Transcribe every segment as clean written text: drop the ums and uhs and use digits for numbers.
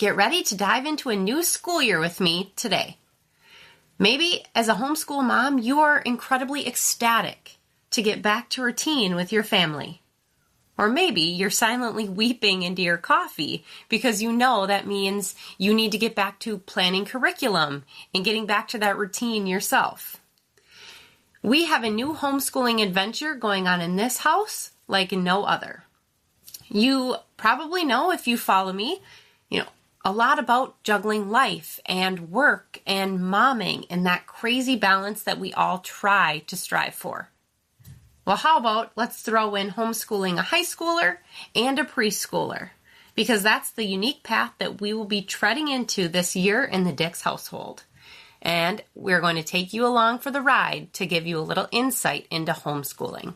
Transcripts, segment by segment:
Get ready to dive into a new school year with me today. Maybe as a homeschool mom, you are incredibly ecstatic to get back to routine with your family. Or maybe you're silently weeping into your coffee because you know that means you need to get back to planning curriculum and getting back to that routine yourself. We have a new homeschooling adventure going on in this house like no other. You probably know, if you follow me, a lot about juggling life and work and momming and that crazy balance that we all try to strive for. Well, how about let's throw in homeschooling a high schooler and a preschooler, because that's the unique path that we will be treading into this year in the Dix household. And we're going to take you along for the ride to give you a little insight into homeschooling.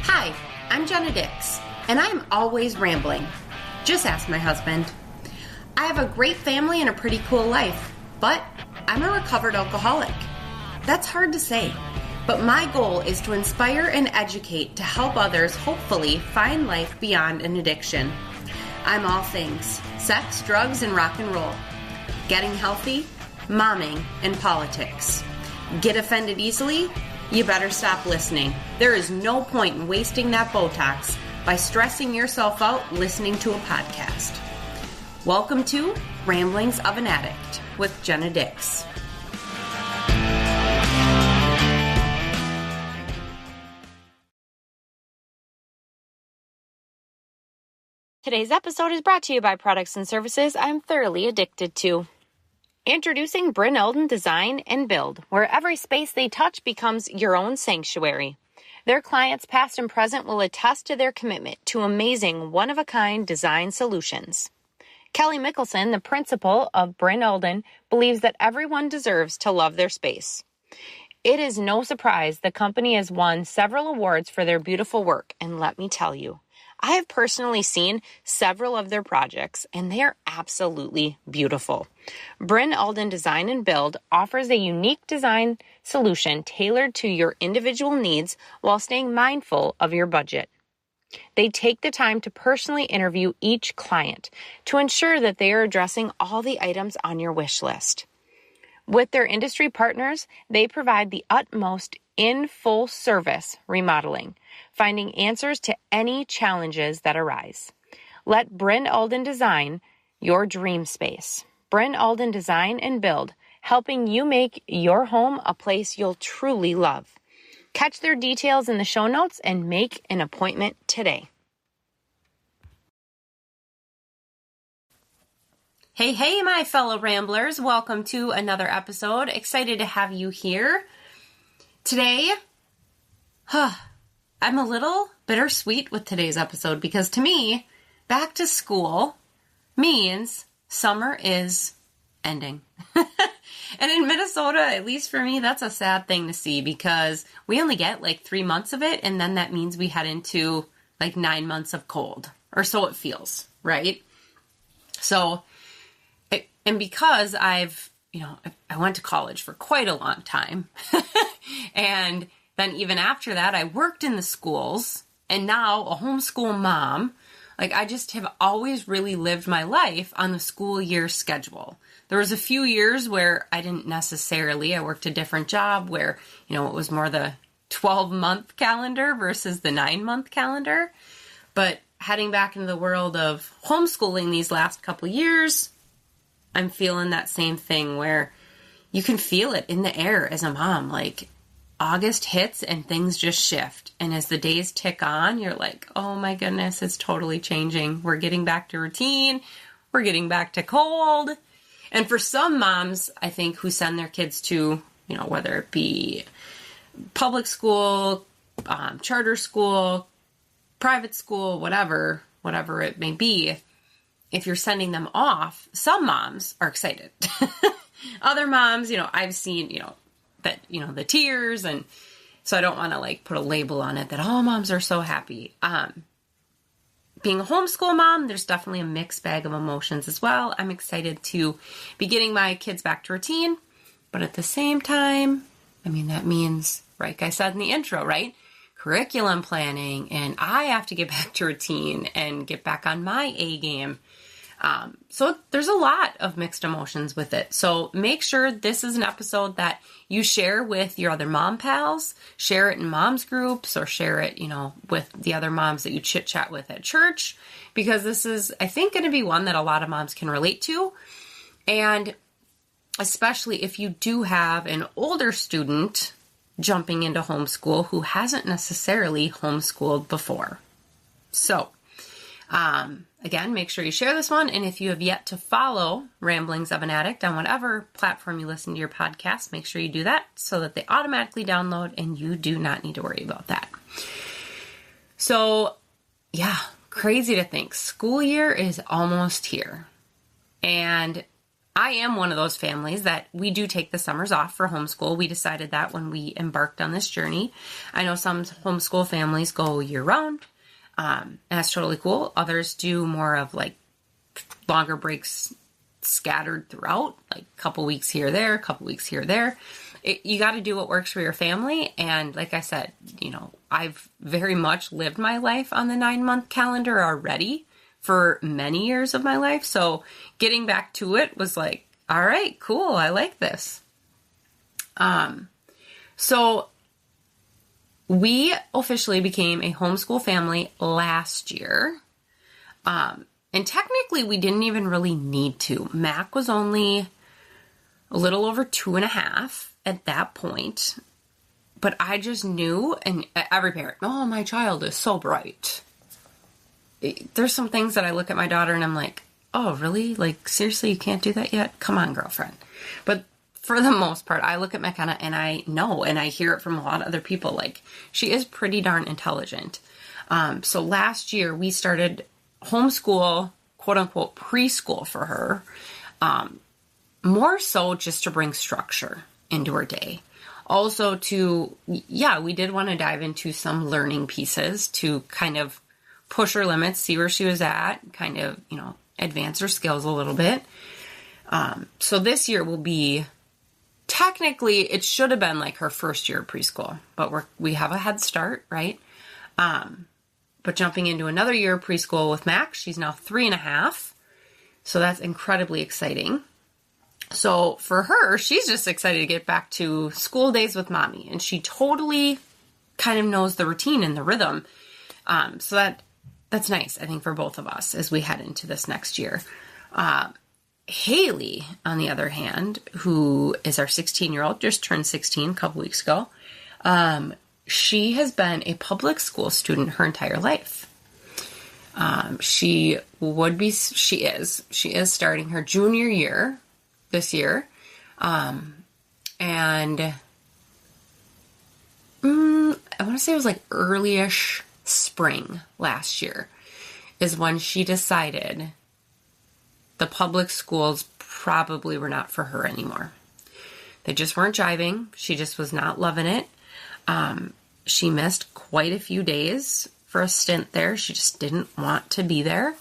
Hi, I'm Jenna Dix, and I'm always rambling. Just ask my husband. I have a great family and a pretty cool life, but I'm a recovered alcoholic. That's hard to say, but my goal is to inspire and educate to help others hopefully find life beyond an addiction. I'm all things: sex, drugs, and rock and roll. Getting healthy, momming, and politics. Get offended easily? You better stop listening. There is no point in wasting that Botox by stressing yourself out listening to a podcast. Welcome to Ramblings of an Addict with Jenna Dix. Today's episode is brought to you by products and services I'm thoroughly addicted to. Introducing Brynn Alden Design and Build, where every space they touch becomes your own sanctuary. Their clients, past and present, will attest to their commitment to amazing, one-of-a-kind design solutions. Kelly Mickelson, the principal of Brynn Alden, believes that everyone deserves to love their space. It is no surprise the company has won several awards for their beautiful work, and let me tell you, I have personally seen several of their projects, and they are absolutely beautiful. Brynn Alden Design and Build offers a unique design solution tailored to your individual needs while staying mindful of your budget. They take the time to personally interview each client to ensure that they are addressing all the items on your wish list. With their industry partners, they provide the utmost in full service remodeling, finding answers to any challenges that arise. Let Brynn Alden design your dream space. Brynn Alden Design and Build, helping you make your home a place you'll truly love. Catch their details in the show notes and make an appointment today. Hey, my fellow ramblers. Welcome to another episode. Excited to have you here. Today, I'm a little bittersweet with today's episode because to me, back to school means summer is ending. And in Minnesota, at least for me, that's a sad thing to see because we only get like 3 months of it, and then that means we head into like 9 months of cold, or so it feels, right? So, and because I went to college for quite a long time, and then even after that, I worked in the schools, and now a homeschool mom. Like, I just have always really lived my life on the school year schedule. There was a few years where I didn't necessarily. I worked a different job where, it was more the 12-month calendar versus the 9-month calendar. But heading back into the world of homeschooling these last couple years, I'm feeling that same thing where you can feel it in the air as a mom. Like, August hits and things just shift. And as the days tick on, you're like, oh my goodness, it's totally changing. We're getting back to routine. We're getting back to cold. And for some moms, I think, who send their kids to, whether it be public school, charter school, private school, whatever it may be, if you're sending them off, some moms are excited. Other moms, I've seen, that, the tears, and so I don't want to put a label on it that all moms are so happy. being a homeschool mom, there's definitely a mixed bag of emotions as well. I'm excited to be getting my kids back to routine, but at the same time, I mean, that means, like I said in the intro, right? Curriculum planning, and I have to get back to routine and get back on my A game. So there's a lot of mixed emotions with it. So make sure this is an episode that you share with your other mom pals, share it in moms groups, or share it, with the other moms that you chit chat with at church, because this is, I think, going to be one that a lot of moms can relate to. And especially if you do have an older student jumping into homeschool who hasn't necessarily homeschooled before. So, again, make sure you share this one. And if you have yet to follow Ramblings of an Addict on whatever platform you listen to your podcast, make sure you do that so that they automatically download and you do not need to worry about that. So, yeah, crazy to think. School year is almost here. And I am one of those families that we do take the summers off for homeschool. We decided that when we embarked on this journey. I know some homeschool families go year round. And that's totally cool. Others do more of like longer breaks scattered throughout, like a couple weeks here, there, a couple weeks here, there. You got to do what works for your family. And like I said, I've very much lived my life on the 9-month calendar already for many years of my life. So getting back to it was like, all right, cool. I like this. So we officially became a homeschool family last year. And technically we didn't even really need to. Mac was only a little over 2.5 at that point. But I just knew, and every parent, oh, my child is so bright. There's some things that I look at my daughter and I'm like, oh, really? Like, seriously, you can't do that yet? Come on, girlfriend. But for the most part, I look at McKenna and I know, and I hear it from a lot of other people, like, she is pretty darn intelligent. So last year we started homeschool, quote unquote, preschool for her. More so just to bring structure into her day. Also we did want to dive into some learning pieces to kind of push her limits, see where she was at, kind of, advance her skills a little bit. So this year will be, technically, it should have been like her first year of preschool, but we have a head start, right? But jumping into another year of preschool with Max, she's now 3.5. So that's incredibly exciting. So for her, she's just excited to get back to school days with mommy, and she totally kind of knows the routine and the rhythm. So that's nice, I think, for both of us as we head into this next year. Haley, on the other hand, who is our 16-year-old, just turned 16 a couple weeks ago. She has been a public school student her entire life. She is starting her junior year this year. And I want to say it was like early-ish spring last year is when she decided the public schools probably were not for her anymore. They just weren't jiving. She just was not loving it. She missed quite a few days for a stint there. She just didn't want to be there.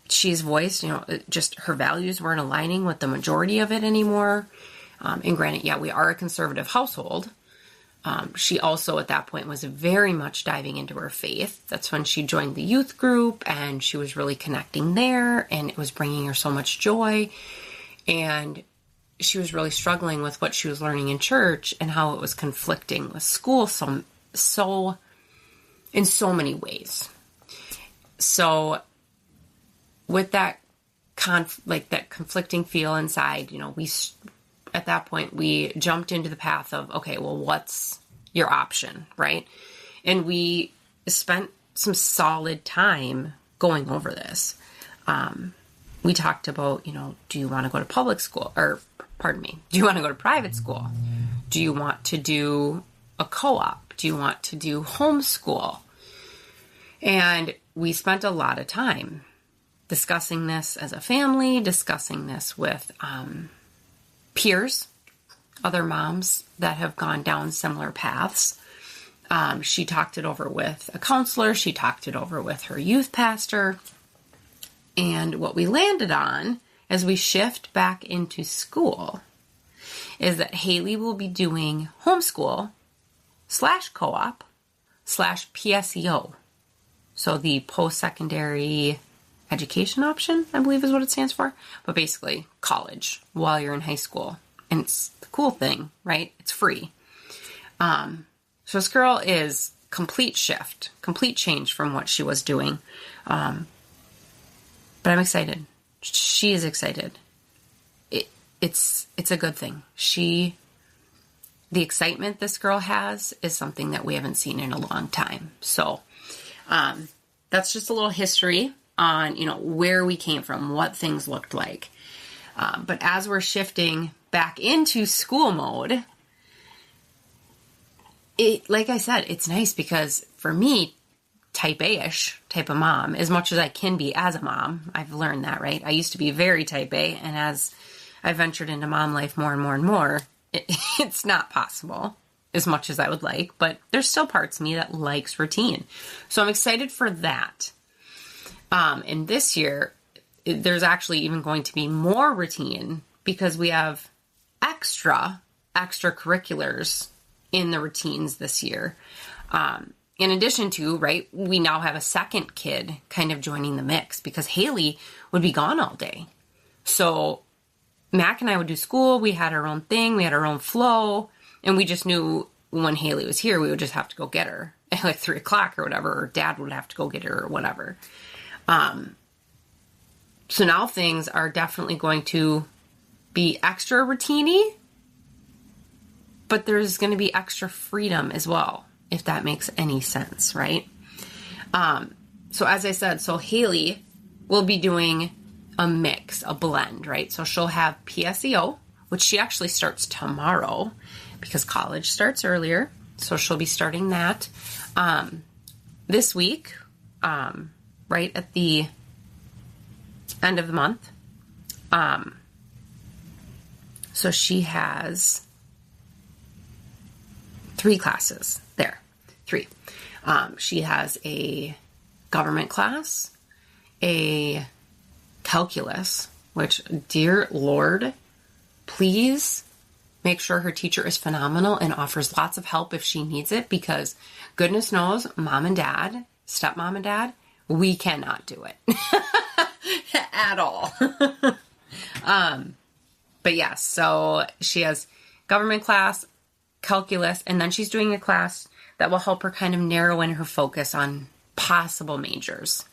She's voiced, just her values weren't aligning with the majority of it anymore. And granted, we are a conservative household. She also, at that point, was very much diving into her faith. That's when she joined the youth group, and she was really connecting there, and it was bringing her so much joy. And she was really struggling with what she was learning in church and how it was conflicting with school so in so many ways. So with that that conflicting feel inside, at that point, we jumped into the path of, okay, well, what's your option, right? And we spent some solid time going over this. We talked about, do you want to go to public school? Do you want to go to private school? Do you want to do a co-op? Do you want to do homeschool? And we spent a lot of time discussing this as a family, discussing this with peers, other moms that have gone down similar paths. She talked it over with a counselor. She talked it over with her youth pastor. And what we landed on as we shift back into school is that Haley will be doing homeschool / co-op / PSEO. So the post-secondary education option, I believe is what it stands for. But basically college while you're in high school. And it's the cool thing, right? It's free. So this girl is complete shift, complete change from what she was doing. But I'm excited. She is excited. It's a good thing. The excitement this girl has is something that we haven't seen in a long time. So, that's just a little history on, where we came from, what things looked like. But as we're shifting back into school mode, like I said, it's nice because for me, type A-ish type of mom, as much as I can be as a mom, I've learned that, right? I used to be very type A, and as I ventured into mom life more and more and more, it's not possible as much as I would like, but there's still parts of me that likes routine. So I'm excited for that. And this year, there's actually even going to be more routine because we have extracurriculars in the routines this year. In addition to, right, we now have a second kid kind of joining the mix because Haley would be gone all day. So Mac and I would do school. We had our own thing. We had our own flow. And we just knew when Haley was here, we would just have to go get her at like 3 o'clock or whatever, or Dad would have to go get her or whatever. So now things are definitely going to be extra routine-y, but there's going to be extra freedom as well, if that makes any sense, right? So as I said, Haley will be doing a mix, a blend, right? So she'll have PSEO, which she actually starts tomorrow because college starts earlier. So she'll be starting that this week, right at the end of the month. So she has 3 classes there. 3. She has a government class, a calculus, which, dear Lord, please make sure her teacher is phenomenal and offers lots of help if she needs it, because goodness knows, mom and dad, stepmom and dad, we cannot do it at all. But yes, so she has government class, calculus, and then she's doing a class that will help her kind of narrow in her focus on possible majors.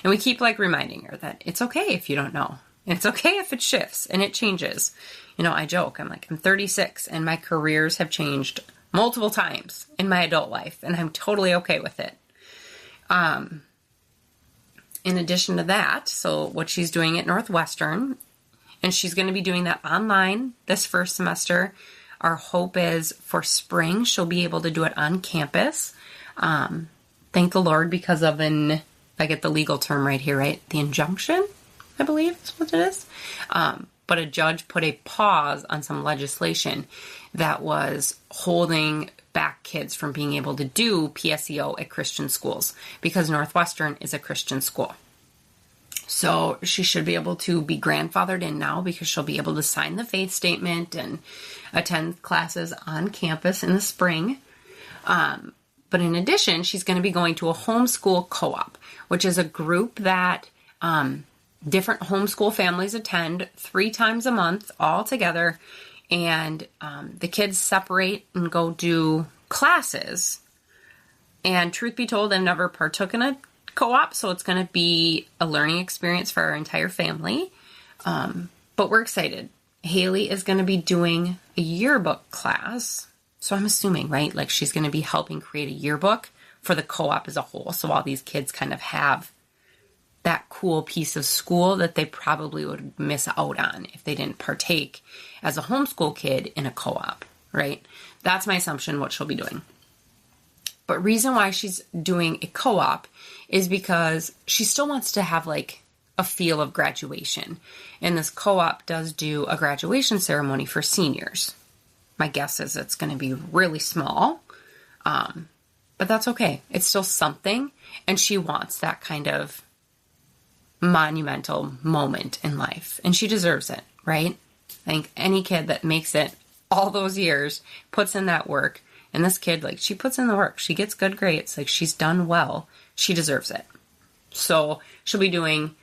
And we keep reminding her that it's okay if you don't know. It's okay if it shifts and it changes. I joke, I'm 36 and my careers have changed multiple times in my adult life, and I'm totally okay with it. In addition to that, so what she's doing at Northwestern, and she's going to be doing that online this first semester. Our hope is for spring, she'll be able to do it on campus. Thank the Lord because of I get the legal term right here, right? The injunction, I believe is what it is. But a judge put a pause on some legislation that was holding back kids from being able to do PSEO at Christian schools because Northwestern is a Christian school. So she should be able to be grandfathered in now because she'll be able to sign the faith statement and attend classes on campus in the spring. But in addition, she's going to be going to a homeschool co-op, which is a group that different homeschool families attend 3 times a month all together. And the kids separate and go do classes. And truth be told, I've never partook in a co-op, so it's going to be a learning experience for our entire family. But we're excited. Haley is going to be doing a yearbook class. So I'm assuming, right, she's going to be helping create a yearbook for the co-op as a whole. So all these kids kind of have that cool piece of school that they probably would miss out on if they didn't partake as a homeschool kid in a co-op, right? That's my assumption what she'll be doing. But reason why she's doing a co-op is because she still wants to have a feel of graduation. And this co-op does do a graduation ceremony for seniors. My guess is it's going to be really small. but that's okay. It's still something, and she wants that kind of monumental moment in life, and she deserves it, right? I think any kid that makes it all those years puts in that work, and this kid, like, she puts in the work. She gets good grades. Like, she's done well. She deserves it. So she'll be doing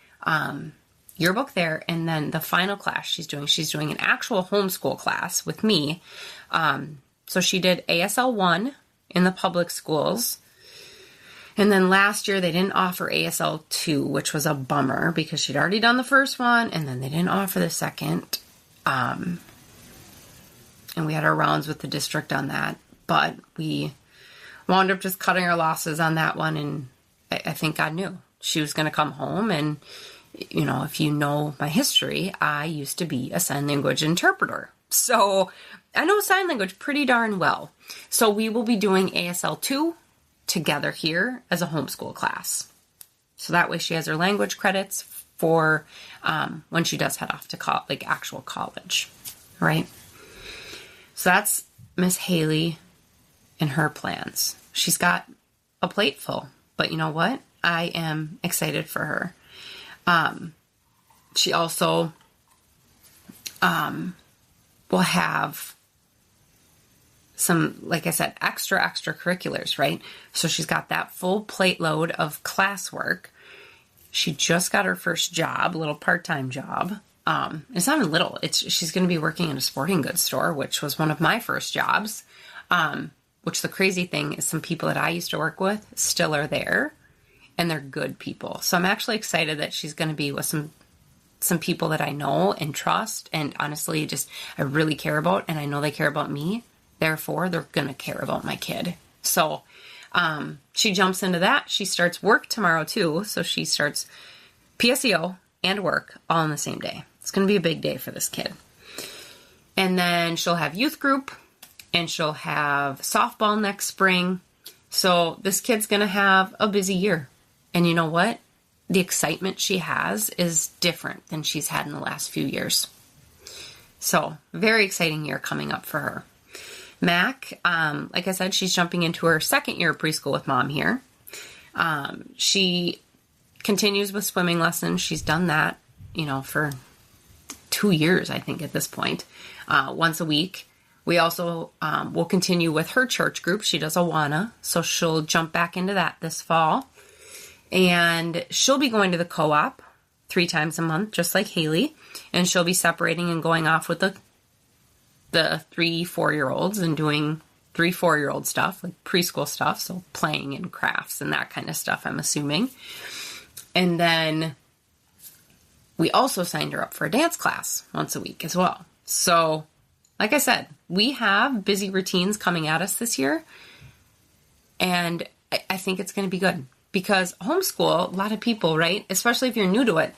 yearbook there, and then the final class she's doing an actual homeschool class with me. So she did ASL 1 in the public schools. And then last year they didn't offer ASL 2, which was a bummer because she'd already done the first one, and then they didn't offer the second. And we had our rounds with the district on that, but we wound up just cutting our losses on that one. And I think God knew she was going to come home. And, you know, if you know my history, I used to be a sign language interpreter. So I know sign language pretty darn well. So we will be doing ASL 2 together here as a homeschool class. So that way she has her language credits for when she does head off to actual college, right? So that's Miss Haley and her plans. She's got a plate full, but you know what? I am excited for her. She also will have some, like I said, extracurriculars, right? So she's got that full plate load of classwork. She just got her first job, a little part-time job. It's not even little. She's going to be working in a sporting goods store, which was one of my first jobs. Which the crazy thing is some people that I used to work with still are there, and they're good people. So I'm actually excited that she's going to be with some people that I know and trust, and honestly, just I really care about, and I know they care about me. Therefore, they're going to care about my kid. So she jumps into that. She starts work tomorrow too. So she starts PSEO and work all on the same day. It's going to be a big day for this kid. And then she'll have youth group, and she'll have softball next spring. So this kid's going to have a busy year. And you know what? The excitement she has is different than she's had in the last few years. So very exciting year coming up for her. Mac, like I said, she's jumping into her second year of preschool with mom here. She continues with swimming lessons. She's done that, for 2 years, I think, at this point, once a week. We also will continue with her church group. She does Awana, so she'll jump back into that this fall. And she'll be going to the co-op 3 times a month, just like Haley. And she'll be separating and going off with the 3-4-year-olds and doing 3-4-year-old stuff, like preschool stuff, so playing and crafts and that kind of stuff, I'm assuming. And then we also signed her up for a dance class once a week as well. So, like I said, we have busy routines coming at us this year, and I think it's going to be good. Because homeschool, a lot of people, right, especially if you're new to it,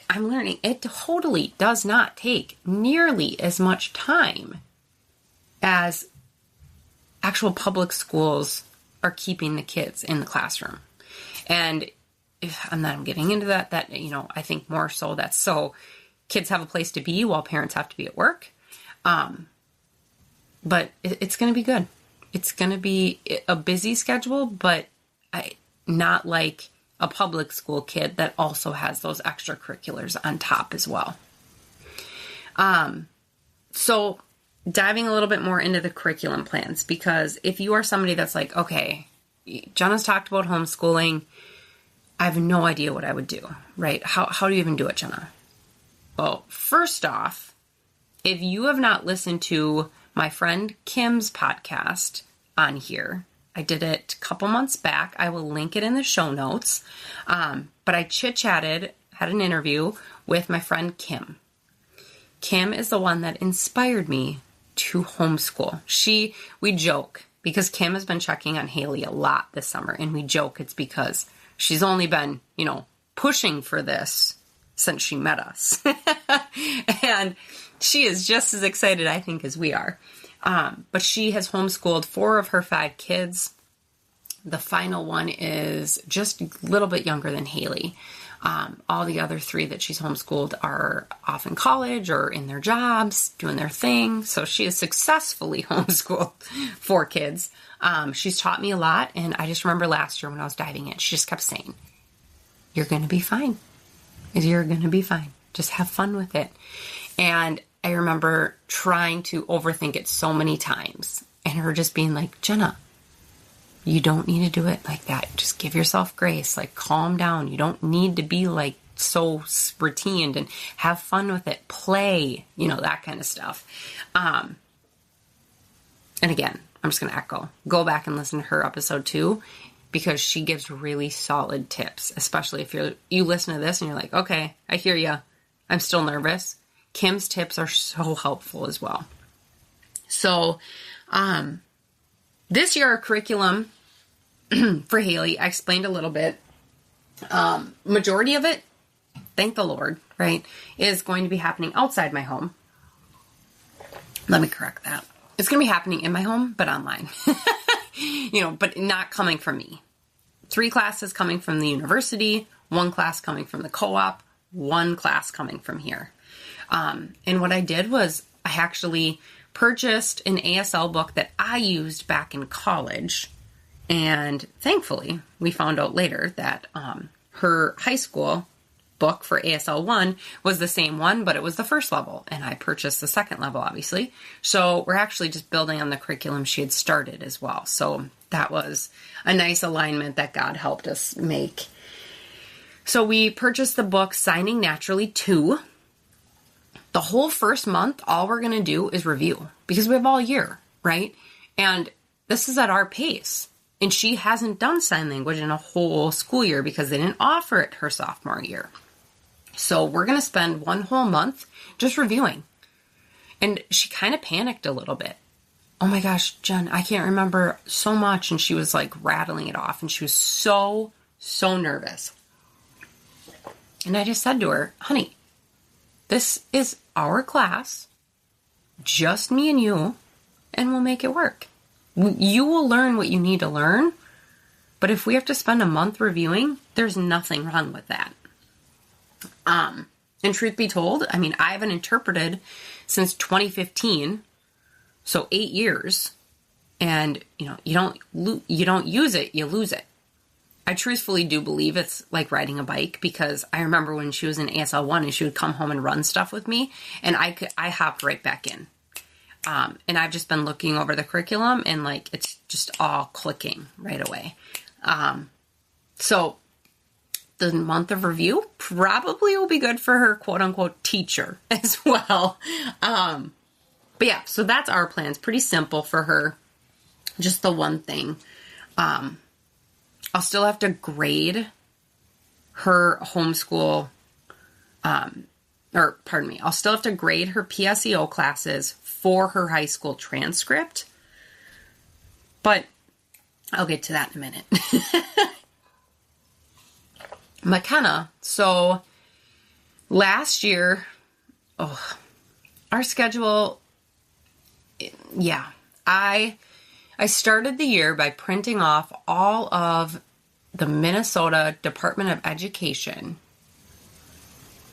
I'm learning it totally does not take nearly as much time as actual public schools are keeping the kids in the classroom. And I'm not getting into that, I think more so that's so kids have a place to be while parents have to be at work. But it's going to be good. It's going to be a busy schedule, but not like a public school kid that also has those extracurriculars on top as well. So diving a little bit more into the curriculum plans, because if you are somebody that's like, okay, Jenna's talked about homeschooling, I have no idea what I would do, right? How do you even do it, Jenna? Well, first off, if you have not listened to my friend Kim's podcast on here, I did it a couple months back. I will link it in the show notes. But I chit-chatted, had an interview with my friend Kim. Kim is the one that inspired me to homeschool. We joke, because Kim has been checking on Haley a lot this summer, and we joke it's because she's only been, pushing for this since she met us. And she is just as excited, I think, as we are. But she has homeschooled 4 of her 5 kids. The final one is just a little bit younger than Haley. All the other 3 that she's homeschooled are off in college or in their jobs, doing their thing. So she has successfully homeschooled 4 kids. She's taught me a lot. And I just remember last year when I was diving in, she just kept saying, you're going to be fine. You're going to be fine. Just have fun with it. And I remember trying to overthink it so many times. And her just being like, Jenna, you don't need to do it like that. Just give yourself grace. Like, calm down. You don't need to be like so routine, and have fun with it. Play, that kind of stuff. And again, I'm just going to echo. Go back and listen to her episode 2, because she gives really solid tips, especially if you listen to this and you're like, okay, I hear you. I'm still nervous. Kim's tips are so helpful as well. So, this year, our curriculum for Haley, I explained a little bit. Majority of it, thank the Lord, right, is going to be happening outside my home. Let me correct that. It's going to be happening in my home, but online. But not coming from me. 3 classes coming from the university, 1 class coming from the co-op, 1 class coming from here. And what I did was I actually purchased an ASL book that I used back in college. And thankfully, we found out later that her high school book for ASL 1 was the same one, but it was the first level. And I purchased the second level, obviously. So we're actually just building on the curriculum she had started as well. So that was a nice alignment that God helped us make. So we purchased the book Signing Naturally 2. The whole first month, all we're going to do is review, because we have all year, right? And this is at our pace. And she hasn't done sign language in a whole school year because they didn't offer it her sophomore year. So we're going to spend 1 whole month just reviewing. And she kind of panicked a little bit. Oh my gosh, Jen, I can't remember so much. And she was like rattling it off. And she was so nervous. And I just said to her, honey, this is our class, just me and you, and we'll make it work. You will learn what you need to learn, but if we have to spend a month reviewing, there's nothing wrong with that. And truth be told, I mean, I haven't interpreted since 2015, so 8 years, and you don't use it, you lose it. I truthfully do believe it's like riding a bike, because I remember when she was in ASL 1 and she would come home and run stuff with me, and I hopped right back in. And I've just been looking over the curriculum, and like, it's just all clicking right away. So the month of review probably will be good for her quote unquote teacher as well. But yeah, so that's our plans. Pretty simple for her. Just the one thing. I'll still have to grade her homeschool, I'll still have to grade her PSEO classes for her high school transcript, but I'll get to that in a minute. McKenna, so last year, our schedule, yeah, I started the year by printing off all of the Minnesota Department of Education,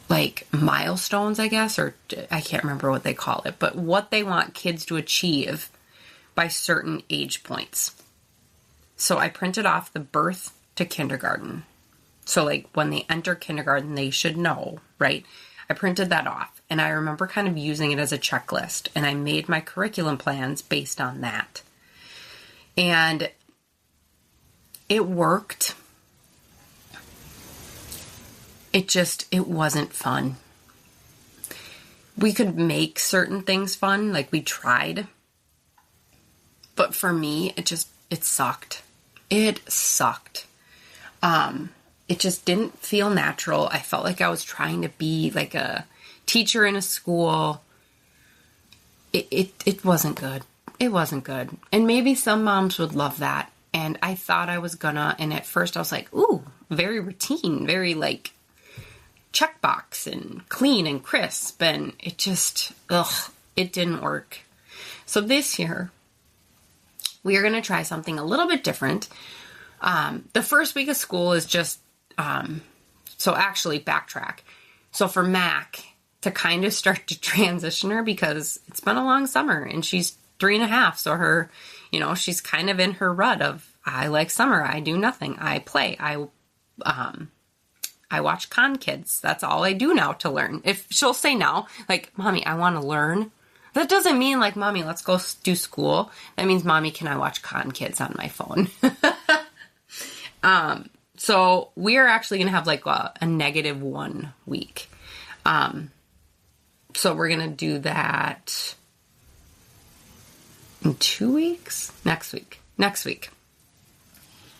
like milestones, I guess, or I can't remember what they call it, but what they want kids to achieve by certain age points. So I printed off the birth to kindergarten. So like when they enter kindergarten, they should know, right? I printed that off, and I remember kind of using it as a checklist, and I made my curriculum plans based on that. And it worked. It wasn't fun. We could make certain things fun, like we tried. But for me, it sucked. It sucked. It just didn't feel natural. I felt like I was trying to be like a teacher in a school. It wasn't good. It wasn't good. And maybe some moms would love that. And I thought I was gonna, and at first I was like, ooh, very routine, very like checkbox and clean and crisp. And it just, it didn't work. So this year, we are going to try something a little bit different. The first week of school is just So actually, backtrack. So for Mac, to kind of start to transition her, because it's been a long summer and she's 3.5. So her, she's kind of in her rut of, I like summer. I do nothing. I play. I watch Con Kids. That's all I do now to learn. If she'll say now, like, Mommy, I want to learn. That doesn't mean like, Mommy, let's go do school. That means, Mommy, can I watch Con Kids on my phone? So we're actually going to have like a -1 week. So we're going to do that in 2 weeks? Next week.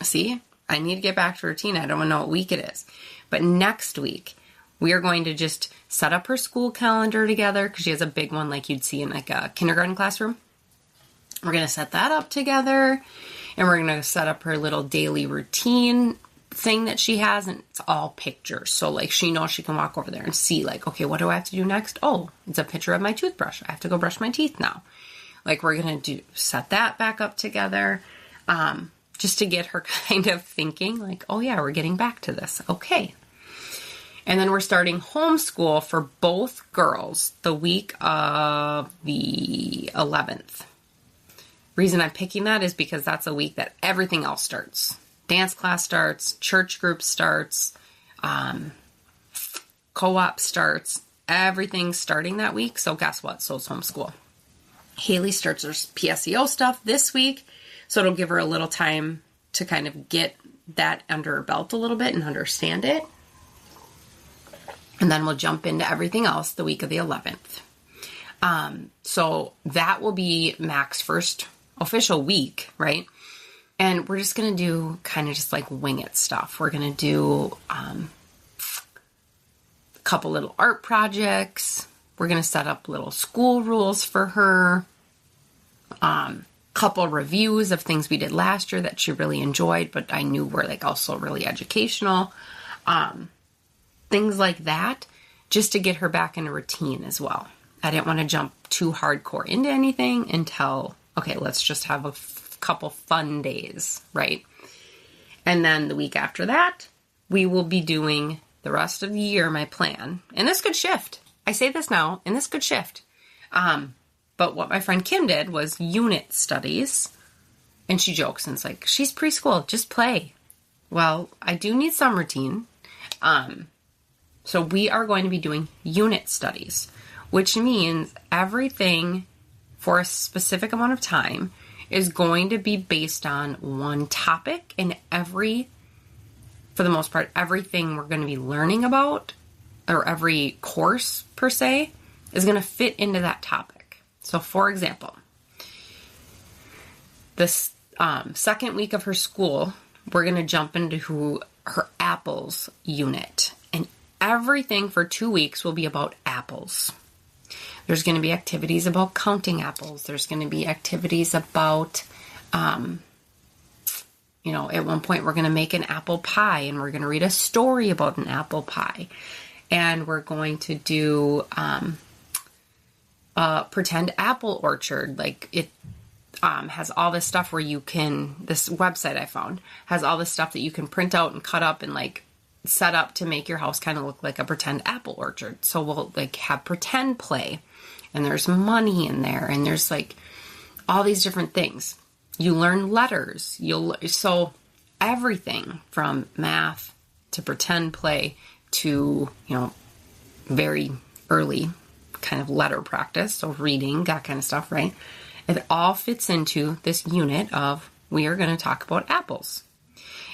See, I need to get back to routine. I don't know what week it is. But next week, we are going to just set up her school calendar together, because she has a big one like you'd see in like a kindergarten classroom. We're going to set that up together, and we're going to set up her little daily routine thing that she has, and it's all pictures. So like she knows she can walk over there and see like, okay, what do I have to do next? Oh, it's a picture of my toothbrush. I have to go brush my teeth now. Like we're going to set that back up together, just to get her kind of thinking like, oh yeah, we're getting back to this. Okay. And then we're starting homeschool for both girls the week of the 11th. Reason I'm picking that is because that's a week that everything else starts. Dance class starts, church group starts, co-op starts, everything's starting that week. So guess what? So it's homeschool. Haley starts her PSEO stuff this week. So it'll give her a little time to kind of get that under her belt a little bit and understand it. And then we'll jump into everything else the week of the 11th. So that will be Mac's first official week, right? And we're just going to do kind of just like wing it stuff. We're going to do a couple little art projects. We're going to set up little school rules for her. Couple reviews of things we did last year that she really enjoyed, but I knew were like also really educational. Things like that, just to get her back in a routine as well. I didn't want to jump too hardcore into anything until, okay, let's just have a couple fun days, right? And then the week after that, we will be doing the rest of the year, my plan. And this could shift. I say this now, and this could shift. But what my friend Kim did was unit studies. And she jokes and it's like, she's preschool, just play. Well, I do need some routine. So we are going to be doing unit studies, which means everything for a specific amount of time is going to be based on one topic, and for the most part, everything we're going to be learning about, or every course per se, is going to fit into that topic. So for example, this second week of her school, we're going to jump into her apples unit, and everything for 2 weeks will be about apples. There's going to be activities about counting apples. There's going to be activities about, at one point we're going to make an apple pie, and we're going to read a story about an apple pie. And we're going to do pretend apple orchard. Like it has all this stuff where this website I found has all this stuff that you can print out and cut up and like set up to make your house kind of look like a pretend apple orchard. So we'll like have pretend play, and there's money in there, and there's like all these different things. You learn letters. So everything from math to pretend play to, very early kind of letter practice. So reading, that kind of stuff, right? It all fits into this unit of, we are going to talk about apples.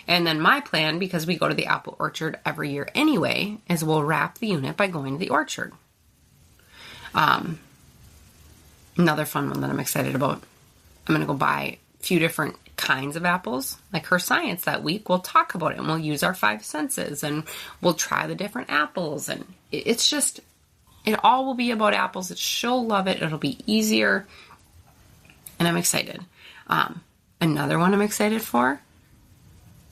And then my plan, because we go to the apple orchard every year anyway, is we'll wrap the unit by going to the orchard. Another fun one that I'm excited about, I'm going to go buy a few different kinds of apples. Like her science that week, we'll talk about it, and we'll use our 5 senses, and we'll try the different apples. And it's just, it all will be about apples. She'll love it. It'll be easier. And I'm excited. Another one I'm excited for,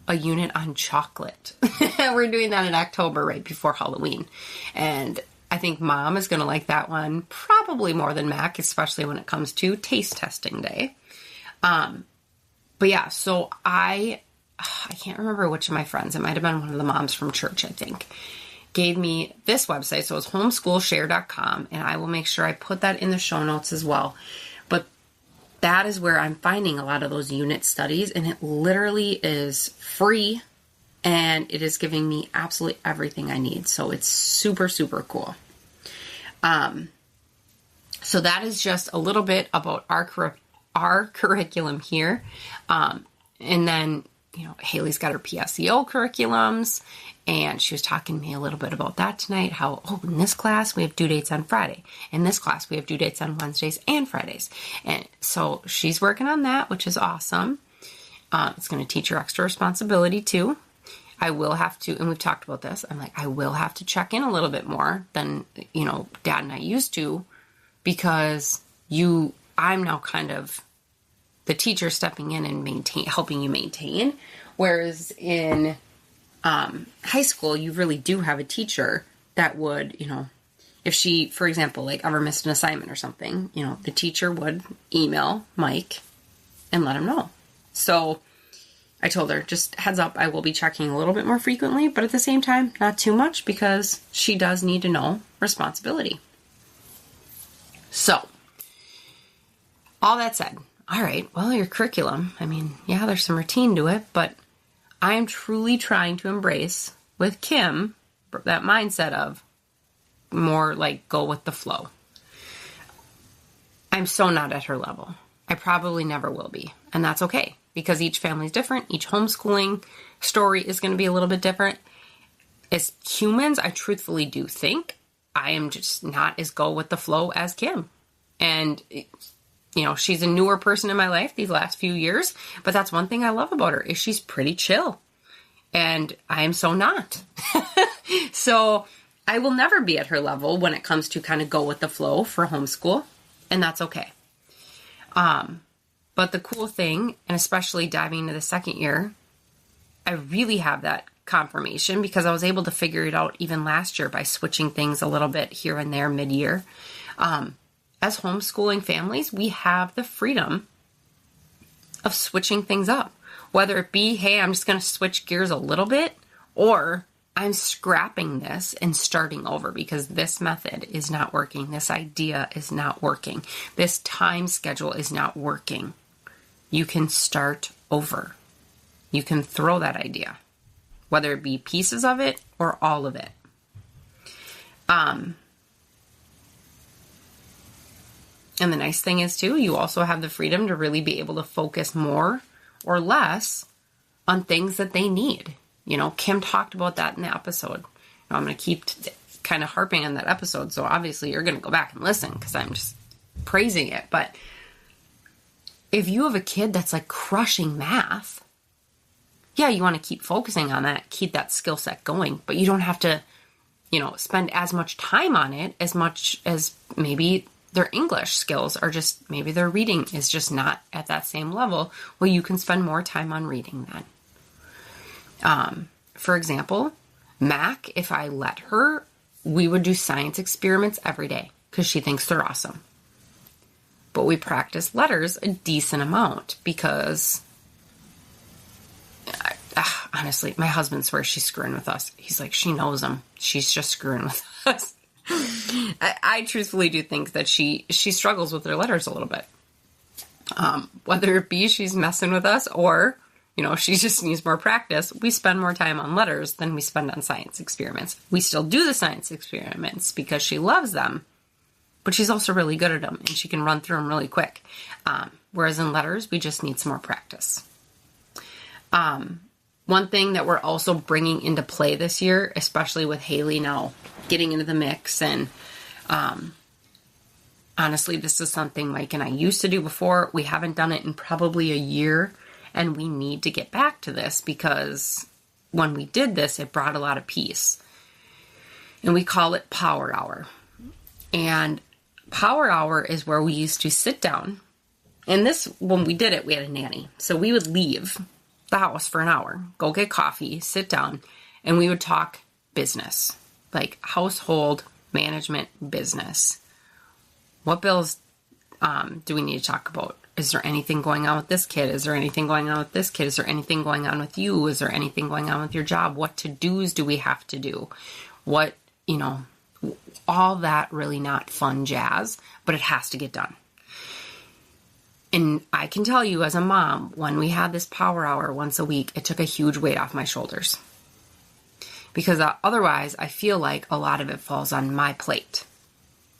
a unit on chocolate. We're doing that in October, right before Halloween. And I think Mom is going to like that one probably more than Mac, especially when it comes to taste testing day. But yeah, so I I can't remember which of my friends, it might have been one of the moms from church, I think, gave me this website. So it's homeschoolshare.com, and I will make sure I put that in the show notes as well. But that is where I'm finding a lot of those unit studies, and it literally is free, and it is giving me absolutely everything I need. So it's super, super cool. So that is just a little bit about our curriculum here. And then, Haley's got her PSEO curriculums, and she was talking to me a little bit about that tonight, how, in this class we have due dates on Friday. In this class we have due dates on Wednesdays and Fridays. And so she's working on that, which is awesome. It's going to teach her extra responsibility too. I will have to, and we've talked about this, I'm like, I will have to check in a little bit more than, Dad and I used to, because I'm now kind of the teacher stepping in and helping you maintain. Whereas in high school, you really do have a teacher that would, if she, for example, like ever missed an assignment or something, the teacher would email Mike and let him know. So I told her, just heads up, I will be checking a little bit more frequently, but at the same time, not too much, because she does need to know responsibility. So, all that said, all right, well, your curriculum, there's some routine to it, but I am truly trying to embrace with Kim that mindset of more like go with the flow. I'm so not at her level. I probably never will be, and that's okay, because each family is different. Each homeschooling story is going to be a little bit different. As humans, I truthfully do think I am just not as go with the flow as Kim. And, she's a newer person in my life these last few years, but that's one thing I love about her is she's pretty chill. And I am so not. So I will never be at her level when it comes to kind of go with the flow for homeschool, and that's okay. But the cool thing, and especially diving into the second year, I really have that confirmation because I was able to figure it out even last year by switching things a little bit here and there mid-year. As homeschooling families, we have the freedom of switching things up. Whether it be, hey, I'm just going to switch gears a little bit, or I'm scrapping this and starting over because this method is not working. This idea is not working. This time schedule is not working. You can start over. You can throw that idea, whether it be pieces of it or all of it. And the nice thing is, too, you also have the freedom to really be able to focus more or less on things that they need. Kim talked about that in the episode. I'm going to keep kind of harping on that episode, so obviously you're going to go back and listen because I'm just praising it. But if you have a kid that's like crushing math, yeah, you want to keep focusing on that, keep that skill set going, but you don't have to, spend as much time on it as much as maybe their English skills are just, maybe their reading is just not at that same level. Well, you can spend more time on reading then. For example, Mac, if I let her, we would do science experiments every day because she thinks they're awesome. But we practice letters a decent amount because, honestly, my husband swears she's screwing with us. He's like, she knows them. She's just screwing with us. I truthfully do think that she struggles with her letters a little bit. Whether it be she's messing with us or, she just needs more practice, we spend more time on letters than we spend on science experiments. We still do the science experiments because she loves them, but she's also really good at them and she can run through them really quick. Whereas in letters, we just need some more practice. One thing that we're also bringing into play this year, especially with Haley now getting into the mix, and honestly, this is something Mike and I used to do before. We haven't done it in probably a year, and we need to get back to this because when we did this, it brought a lot of peace. And we call it Power Hour. And Power Hour is where we used to sit down, and this, when we did it, we had a nanny. So we would leave the house for an hour, go get coffee, sit down, and we would talk business, like household management business. What bills do we need to talk about? is there anything going on with this kid? Is there anything going on with this kid? Is there anything going on with you? Is there anything going on with your job? What to-dos do we have to do? What, all that really not fun jazz, but it has to get done. And I can tell you as a mom, when we had this power hour once a week, it took a huge weight off my shoulders. Because otherwise, I feel like a lot of it falls on my plate.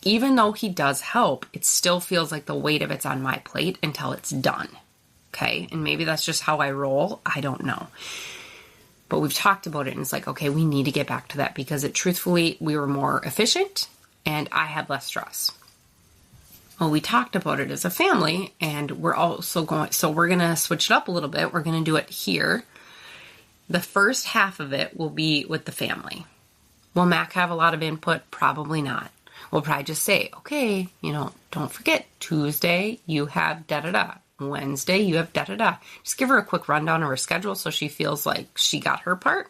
Even though he does help, it still feels like the weight of it's on my plate until it's done. Okay? And maybe that's just how I roll. I don't know. But we've talked about it, and it's like, okay, we need to get back to that because truthfully, we were more efficient and I had less stress. Well, we talked about it as a family, and we're also going to switch it up a little bit. We're going to do it here. The first half of it will be with the family. Will Mac have a lot of input? Probably not. We'll probably just say, okay, don't forget, Tuesday you have da-da-da. Wednesday you have da-da-da. Just give her a quick rundown of her schedule so she feels like she got her part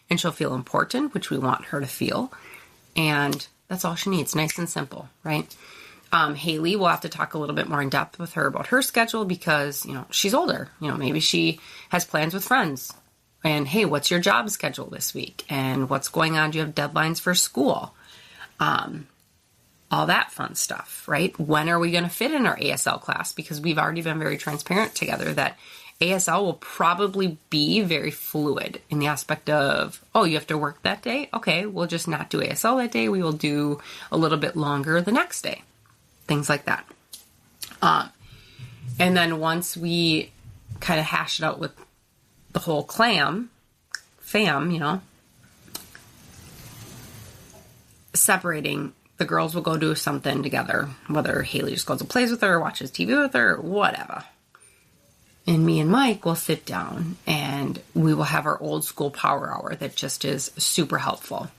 and she'll feel important, which we want her to feel. And that's all she needs. Nice and simple, right? Haley, we'll have to talk a little bit more in depth with her about her schedule because, she's older. Maybe she has plans with friends. And, hey, what's your job schedule this week? And what's going on? Do you have deadlines for school? All that fun stuff, right? When are we going to fit in our ASL class? Because we've already been very transparent together that ASL will probably be very fluid in the aspect of, oh, you have to work that day? Okay, we'll just not do ASL that day. We will do a little bit longer the next day. Things like that. And then once we kind of hash it out with the whole fam, separating, the girls will go do something together, whether Haley just goes and plays with her, or watches TV with her, or whatever. And me and Mike will sit down and we will have our old school power hour that just is super helpful.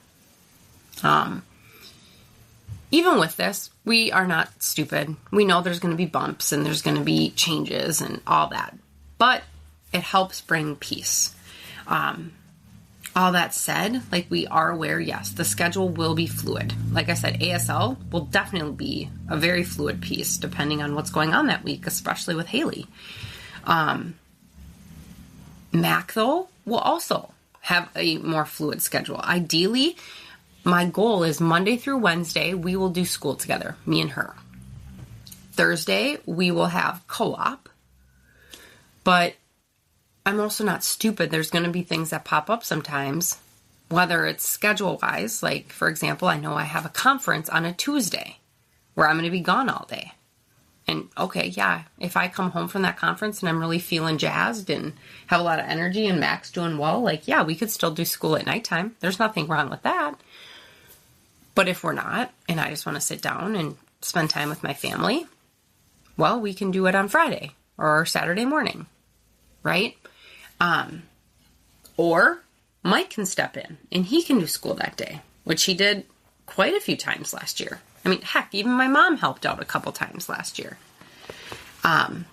Even with this, we are not stupid. We know there's going to be bumps and there's going to be changes and all that, but it helps bring peace. All that said, we are aware, yes, the schedule will be fluid. Like I said, ASL will definitely be a very fluid piece depending on what's going on that week, especially with Haley. Mac, though, will also have a more fluid schedule. Ideally, my goal is Monday through Wednesday, we will do school together, me and her. Thursday, we will have co-op, but I'm also not stupid. There's going to be things that pop up sometimes, whether it's schedule-wise. Like, for example, I know I have a conference on a Tuesday where I'm going to be gone all day. And, okay, yeah, if I come home from that conference and I'm really feeling jazzed and have a lot of energy and Mac's doing well, yeah, we could still do school at nighttime. There's nothing wrong with that. But if we're not, and I just want to sit down and spend time with my family, well, we can do it on Friday or Saturday morning, right? Or Mike can step in and he can do school that day, which he did quite a few times last year. I mean, heck, even my mom helped out a couple times last year. But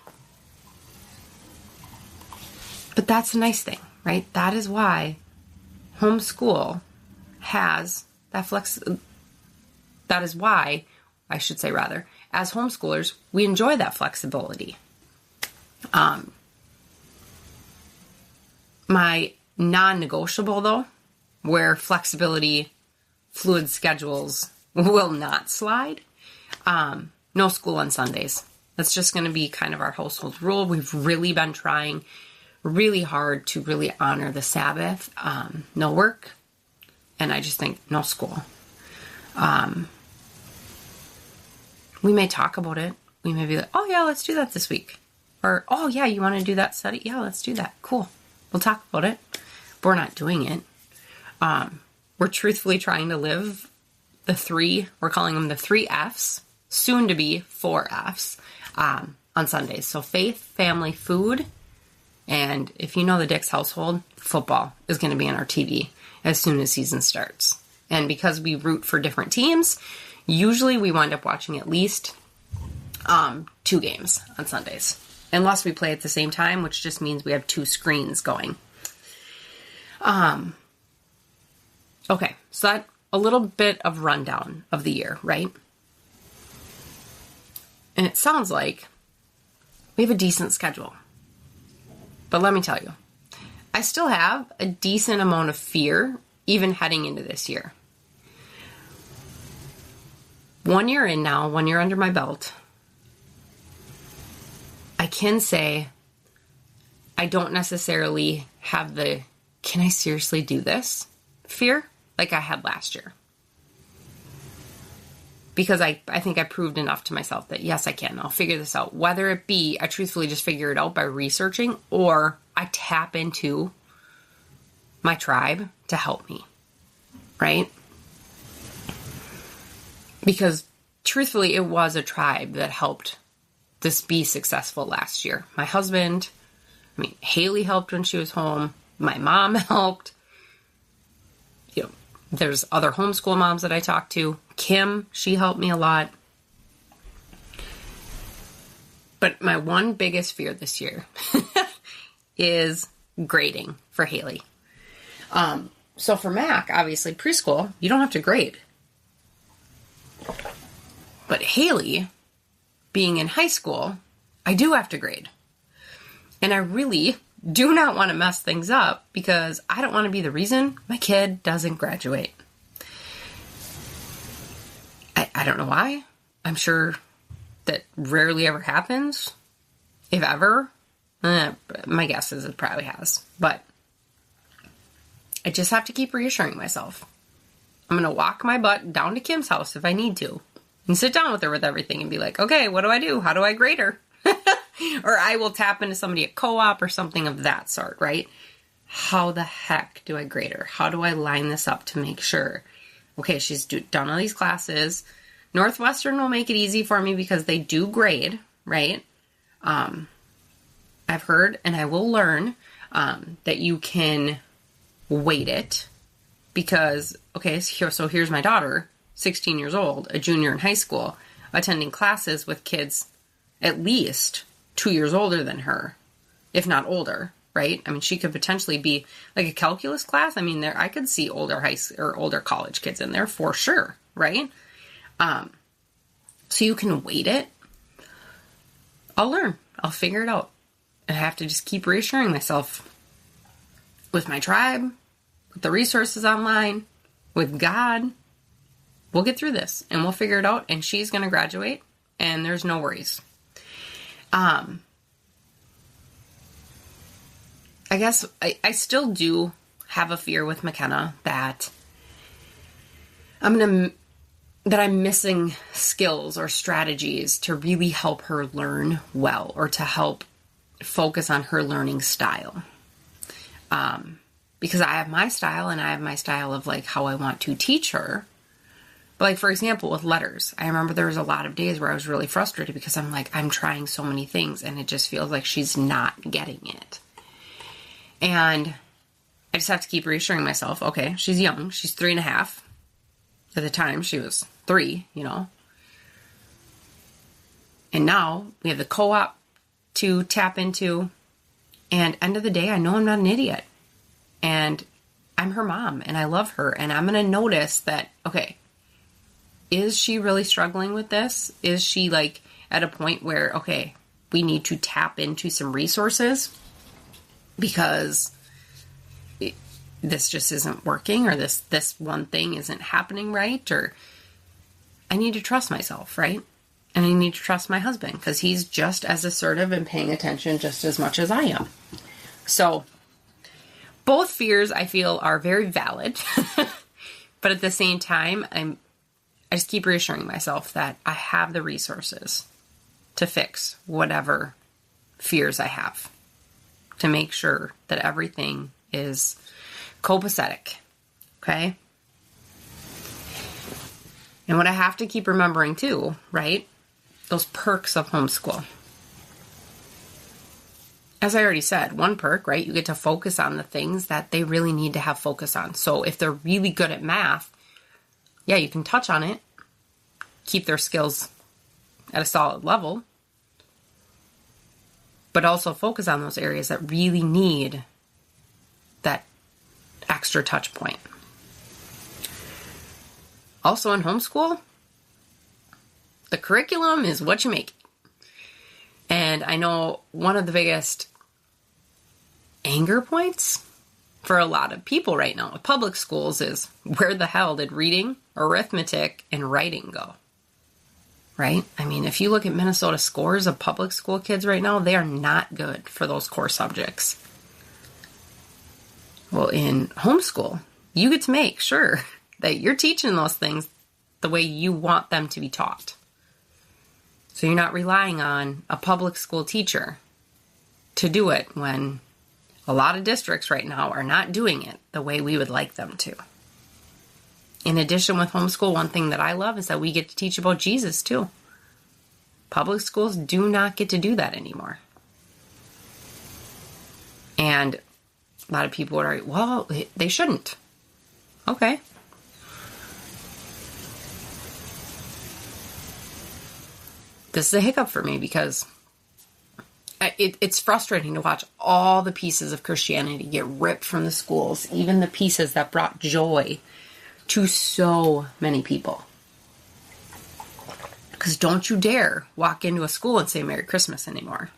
that's a nice thing, right? That is why homeschool has that that is why, I should say rather, as homeschoolers, we enjoy that flexibility. My non-negotiable, though, where flexibility, fluid schedules will not slide, no school on Sundays. That's just going to be kind of our household rule. We've really been trying really hard to really honor the Sabbath. No work, and I just think no school. We may talk about it. We may be like, oh yeah, let's do that this week. Or, oh yeah, you want to do that study? Yeah, let's do that. Cool. We'll talk about it. But we're not doing it. We're truthfully trying to live we're calling them the 3 Fs, soon to be 4 Fs, on Sundays. So faith, family, food, and if you know the Dix household, football is going to be on our TV as soon as season starts. And because we root for different teams, usually we wind up watching at least 2 games on Sundays. Unless we play at the same time, which just means we have 2 screens going. Okay, so that a little bit of rundown of the year, right? And it sounds like we have a decent schedule. But let me tell you, I still have a decent amount of fear even heading into this year. 1 year in now, 1 year under my belt, I can say I don't necessarily have the, can I seriously do this fear like I had last year. Because I think I proved enough to myself that yes, I can. I'll figure this out. Whether it be I truthfully just figure it out by researching, or I tap into my tribe to help me, right? Because truthfully, it was a tribe that helped this be successful last year. My husband, Haley helped when she was home. My mom helped. There's other homeschool moms that I talked to. Kim, she helped me a lot. But my one biggest fear this year is grading for Haley. So for Mac, obviously preschool, you don't have to grade. But Haley, being in high school, I do have to grade. And I really do not want to mess things up because I don't want to be the reason my kid doesn't graduate. I don't know why. I'm sure that rarely ever happens. If ever. My guess is it probably has. But I just have to keep reassuring myself. I'm going to walk my butt down to Kim's house if I need to. And sit down with her with everything and be like, okay, what do I do? How do I grade her? Or I will tap into somebody at co-op or something of that sort, right? How the heck do I grade her? How do I line this up to make sure? Okay, she's done all these classes. Northwestern will make it easy for me because they do grade, right? I've heard, and I will learn, that you can weight it because, okay, so here's my daughter, 16 years old, a junior in high school, attending classes with kids at least 2 years older than her, if not older, right? She could potentially be like a calculus class. I could see older older college kids in there for sure, right? So you can weight it. I'll learn. I'll figure it out. I have to just keep reassuring myself with my tribe, with the resources online, with God. We'll get through this and we'll figure it out, and she's going to graduate and there's no worries. I guess I still do have a fear with McKenna that I'm missing skills or strategies to really help her learn well or to help focus on her learning style. Because I have my style and I have my style of like how I want to teach her. But like, for example, with letters, I remember there was a lot of days where I was really frustrated because I'm like, I'm trying so many things and it just feels like she's not getting it. And I just have to keep reassuring myself, okay, she's young. She's 3.5. At the time, she was 3, And now we have the co-op to tap into. And end of the day, I know I'm not an idiot. And I'm her mom and I love her. And I'm going to notice that, okay, is she really struggling with this? Is she like at a point where, okay, we need to tap into some resources because this just isn't working, or this one thing isn't happening right, or I need to trust myself, right? And I need to trust my husband because he's just as assertive and paying attention just as much as I am. So both fears I feel are very valid, but at the same time, I just keep reassuring myself that I have the resources to fix whatever fears I have, to make sure that everything is copacetic, okay? And what I have to keep remembering too, right? Those perks of homeschool. As I already said, one perk, right? You get to focus on the things that they really need to have focus on. So if they're really good at math, yeah, you can touch on it, keep their skills at a solid level, but also focus on those areas that really need that extra touch point. Also in homeschool, the curriculum is what you make it. And I know one of the biggest anger points for a lot of people right now with public schools is, where the hell did reading, arithmetic, and writing go? Right? I mean, if you look at Minnesota scores of public school kids right now, they are not good for those core subjects. Well, in homeschool, you get to make sure that you're teaching those things the way you want them to be taught. So you're not relying on a public school teacher to do it when a lot of districts right now are not doing it the way we would like them to. In addition, with homeschool, one thing that I love is that we get to teach about Jesus too. Public schools do not get to do that anymore. And a lot of people are like, well, they shouldn't. Okay. This is a hiccup for me because it's frustrating to watch all the pieces of Christianity get ripped from the schools, even the pieces that brought joy to so many people. Because don't you dare walk into a school and say Merry Christmas anymore.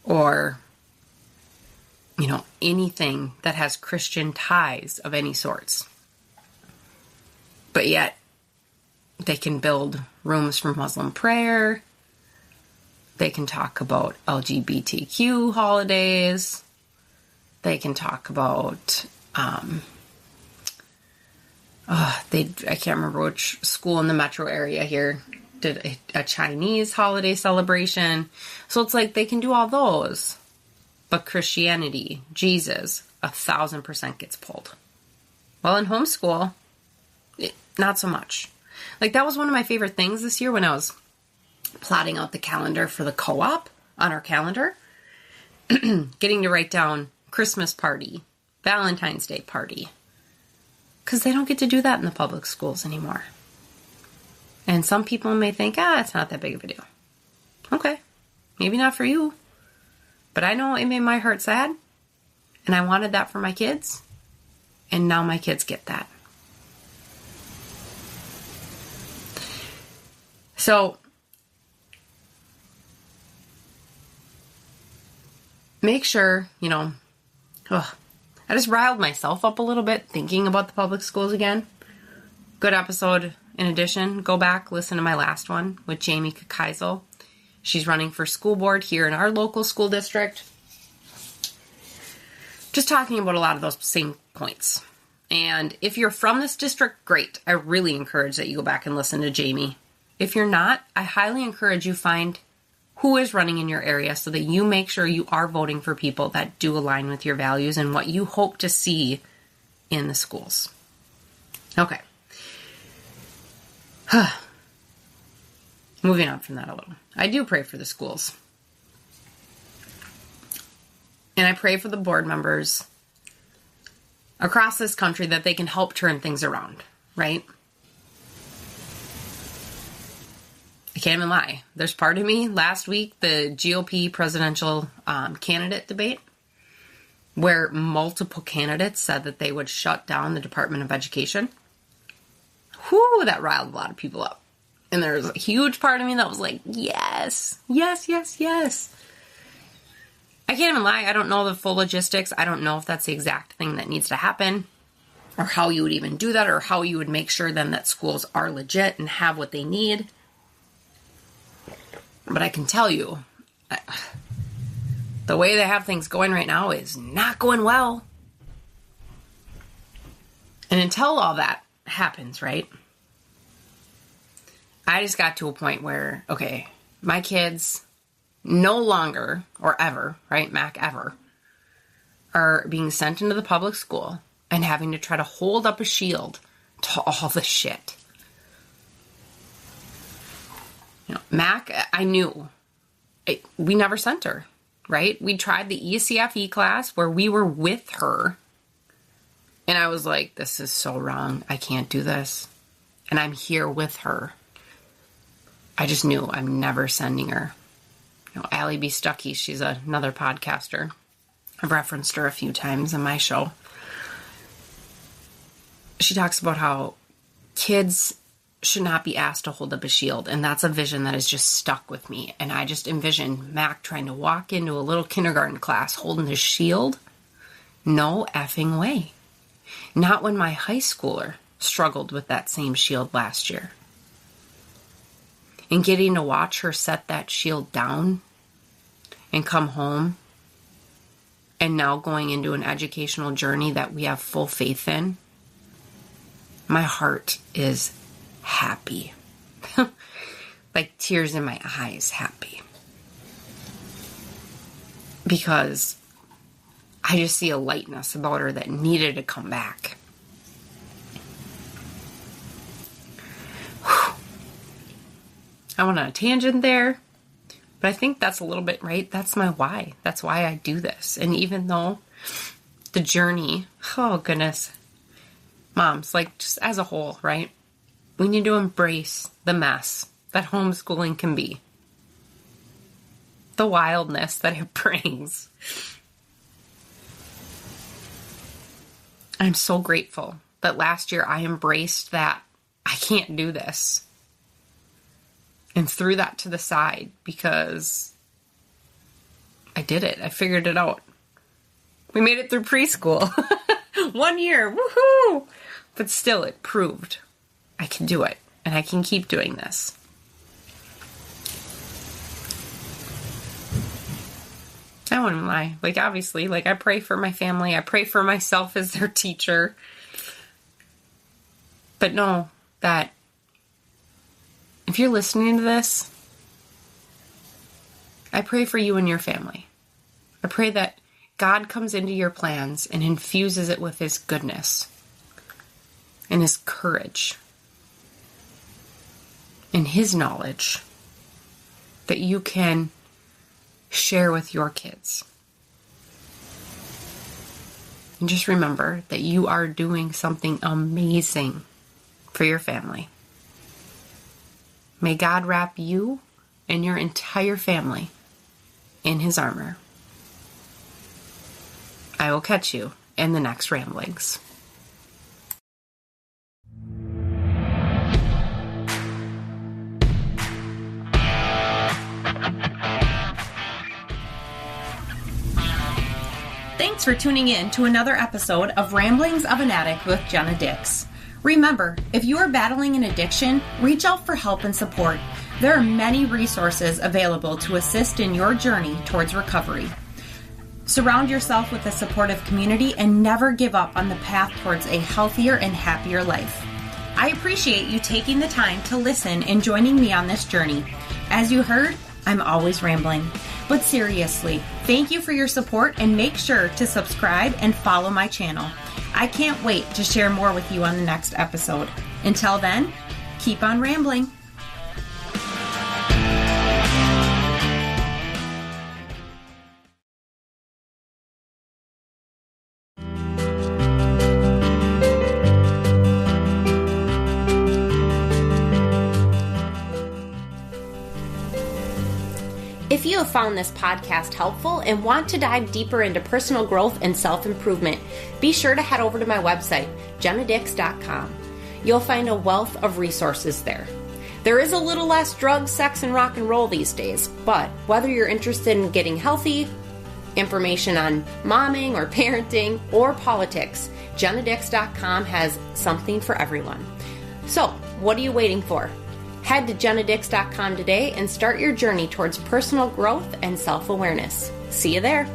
Or, anything that has Christian ties of any sorts. But yet, they can build rooms for Muslim prayer. They can talk about LGBTQ holidays. They can talk about, I can't remember which school in the metro area here did a Chinese holiday celebration. So it's like they can do all those. But Christianity, Jesus, 1,000% gets pulled. Well, in homeschool, not so much. Like, that was one of my favorite things this year when I was plotting out the calendar for the co-op on our calendar. Getting to write down Christmas party, Valentine's Day party. Because they don't get to do that in the public schools anymore. And some people may think, it's not that big of a deal. Okay, maybe not for you. But I know it made my heart sad. And I wanted that for my kids. And now my kids get that. So, make sure, I just riled myself up a little bit thinking about the public schools again. Good episode. In addition, go back, listen to my last one with Jamie Kikeisel. She's running for school board here in our local school district. Just talking about a lot of those same points. And if you're from this district, great. I really encourage that you go back and listen to Jamie. If you're not, I highly encourage you find who is running in your area so that you make sure you are voting for people that do align with your values and what you hope to see in the schools. Okay. Moving on from that a little. I do pray for the schools. And I pray for the board members across this country that they can help turn things around, right? I can't even lie. There's part of me last week, the GOP presidential candidate debate, where multiple candidates said that they would shut down the Department of Education. Whew, that riled a lot of people up. And there's a huge part of me that was like, yes, yes, yes, yes. I can't even lie. I don't know the full logistics. I don't know if that's the exact thing that needs to happen or how you would even do that or how you would make sure then that schools are legit and have what they need. But I can tell you, the way they have things going right now is not going well. And until all that happens, right? I just got to a point where, okay, my kids no longer, or ever, right, Mac, ever, are being sent into the public school and having to try to hold up a shield to all the shit. Mac, I knew. We never sent her, right? We tried the ECFE class where we were with her. And I was like, this is so wrong. I can't do this. And I'm here with her. I just knew I'm never sending her. Allie B. Stuckey, she's another podcaster. I've referenced her a few times in my show. She talks about how kids should not be asked to hold up a shield. And that's a vision that has just stuck with me. And I just envision Mac trying to walk into a little kindergarten class holding his shield. No effing way. Not when my high schooler struggled with that same shield last year. And getting to watch her set that shield down and come home, and now going into an educational journey that we have full faith in, my heart is happy. Like tears in my eyes, happy. Because I just see a lightness about her that needed to come back. Whew. I went on a tangent there, but I think that's a little bit right. That's my why. That's why I do this. And even though the journey, oh goodness, moms, like just as a whole, right? We need to embrace the mess that homeschooling can be. The wildness that it brings. I'm so grateful that last year I embraced that I can't do this. And threw that to the side because I did it. I figured it out. We made it through preschool. 1 year. Woohoo! But still, it proved I can do it. And I can keep doing this. I wouldn't lie. Like, obviously, like, I pray for my family. I pray for myself as their teacher. But know that if you're listening to this, I pray for you and your family. I pray that God comes into your plans and infuses it with His goodness and His courage and His knowledge that you can share with your kids. And just remember that you are doing something amazing for your family. May God wrap you and your entire family in His armor. I will catch you in the next ramblings. Thanks for tuning in to another episode of Ramblings of an Addict with Jenna Dix. Remember, if you are battling an addiction, reach out for help and support. There are many resources available to assist in your journey towards recovery. Surround yourself with a supportive community and never give up on the path towards a healthier and happier life. I appreciate you taking the time to listen and joining me on this journey. As you heard, I'm always rambling. But seriously, thank you for your support and make sure to subscribe and follow my channel. I can't wait to share more with you on the next episode. Until then, keep on rambling. If you have found this podcast helpful and want to dive deeper into personal growth and self-improvement, be sure to head over to my website, jennadix.com. You'll find a wealth of resources there. There is a little less drugs, sex, and rock and roll these days, but whether you're interested in getting healthy, information on momming or parenting, or politics, jennadix.com has something for everyone. So, what are you waiting for? Head to jennadix.com today and start your journey towards personal growth and self-awareness. See you there.